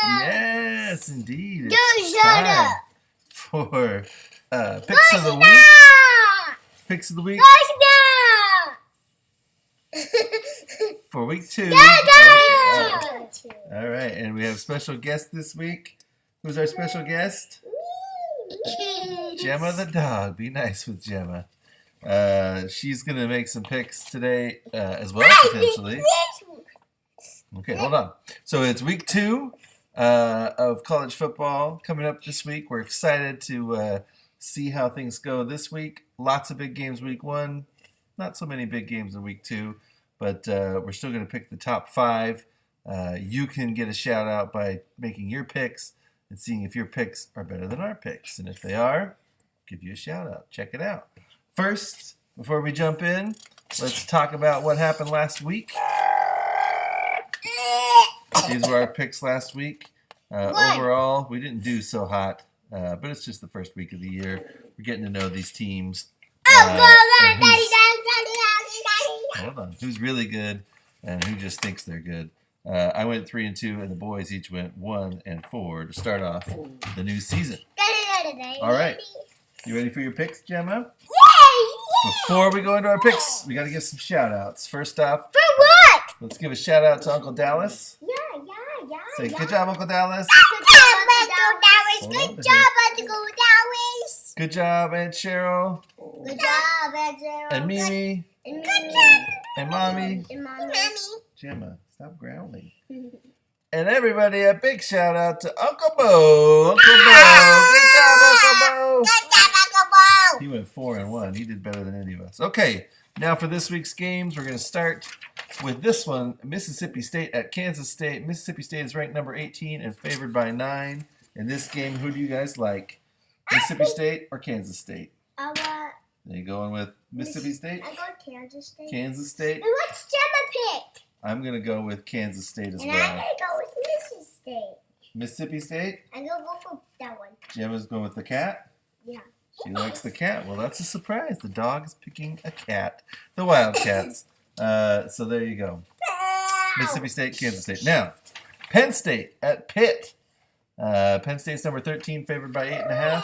Yes, indeed. Go It's shut time up. for picks of the week. Picks of the week for week 2. Go. All right, and we have a special guest this week. Who's our special guest? Gemma the dog. Be nice with Gemma. She's going to make some picks today as well, potentially. Okay, hold on. So it's week 2 of college football coming up this week. We're excited to see how things go this week. Lots of big games week 1. Not so many big games in week 2, but we're still going to pick the top 5. You can get a shout out by making your picks and seeing if your picks are better than our picks. And if they are, give you a shout out. Check it out. First, before we jump in, let's talk about what happened last week. These were our picks last week. Overall, we didn't do so hot, but it's just the first week of the year. We're getting to know these teams. Hold on. Who's really good and who just thinks they're good. I went 3-2, and the boys each went 1-4 to start off the new season. All right. You ready for your picks, Gemma? Before we go into our picks, we got to give some shout outs. First off, For what? let's give a shout out to Uncle Dallas. Yeah. Say, good job, Uncle Dallas. Good job, Uncle Dallas. Good job, Aunt Cheryl. Good job, Angela. And Mimi. Good job. And Mommy. And Mommy. Gemma, stop growling. And everybody, a big shout out to Uncle Bo. Uncle Bo. Good job, Uncle Bo. He went 4-1. He did better than any of us. Okay, now for this week's games, we're going to start with this one. Mississippi State at Kansas State. Mississippi State is ranked number 18 and favored by 9. In this game, who do you guys like? Mississippi State or Kansas State? Are you going with Mississippi State? I go Kansas State. Kansas State? And what's Gemma pick? I'm going to go with Kansas State as And well. I'm going to go with Mississippi State. Mississippi State? I'm going to go for that one. Gemma's going with the cat? Yeah. She likes the cat. Well, that's a surprise. The dog is picking a cat. The Wildcats. So there you go. Mississippi State, Kansas State. Now, Penn State at Pitt. Penn State's number 13, favored by 8.5.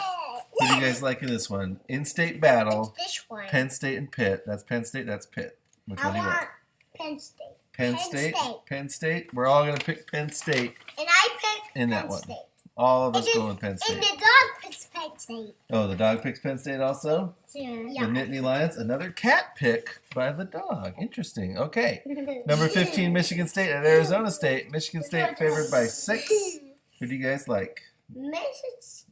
Who do you guys like in this one? In-state battle. It's this one. Penn State and Pitt. That's Penn State. That's Pitt. Which one do you like? Penn State. Penn State. Penn State. We're all going to pick Penn State. And I picked in that Penn one. State. All of us going with Penn State. And the dog picks Penn State. Oh, the dog picks Penn State also? Yeah. The Nittany Lions. Another cat pick by the dog. Interesting. Okay. Number 15, Michigan State at Arizona State. Michigan State favored by 6. Who do you guys like?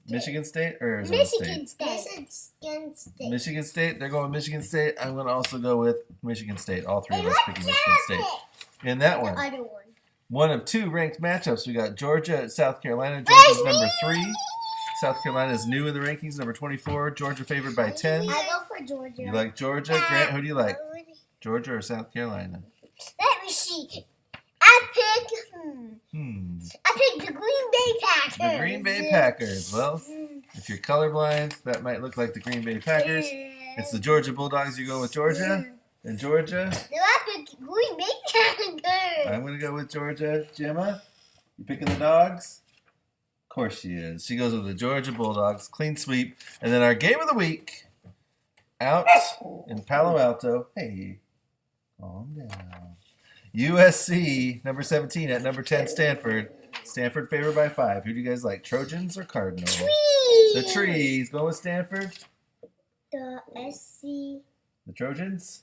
Michigan State or Arizona Michigan State? State. Michigan State. They're going with Michigan State. I'm going to also go with Michigan State. All three of us picking Michigan State. In that one. The other one. One of 2 ranked matchups. We got Georgia at South Carolina. Georgia's number 3. South Carolina is new in the rankings, number 24. Georgia favored by 10. I go for Georgia. You like Georgia? Grant, who do you like? Georgia or South Carolina? Let me see. I pick the Green Bay Packers. The Green Bay Packers. Well, if you're colorblind, that might look like the Green Bay Packers. It's the Georgia Bulldogs. You go with Georgia? And Georgia? No, I pick Green Bay Packers. I'm going to go with Georgia. Gemma, you picking the dogs? Of course she is. She goes with the Georgia Bulldogs. Clean sweep. And then our game of the week, out in Palo Alto. Hey, calm down. USC, number 17 at number 10, Stanford. Stanford favored by 5. Who do you guys like, Trojans or Cardinals? The Trees. Going with Stanford? The SC. The Trojans?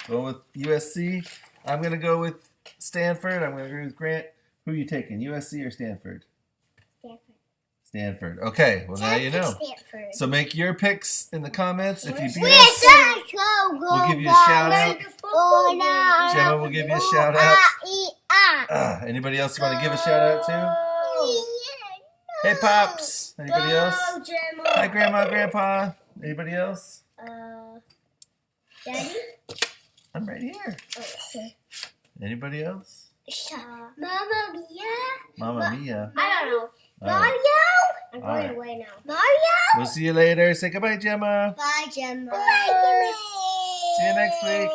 Going with USC. I'm going to go with Stanford. I'm going to agree with Grant. Who are you taking, USC or Stanford? Stanford. Okay, well now you know. Stanford. So make your picks in the comments. If you beat We'll us, we'll give you a shout out. Gemma will give you a shout out. Anybody else you want to give a shout out to? Hey, Pops. Anybody else? Hi, Grandma, Grandpa. Anybody else? Daddy? I'm right here. Anybody else? Mama Mia? Mama Mia. I don't know. All right. Mario? I'm All going right. away now. Mario? We'll see you later. Say goodbye, Gemma. Bye, Gemma. Bye, Gemma. See you next week.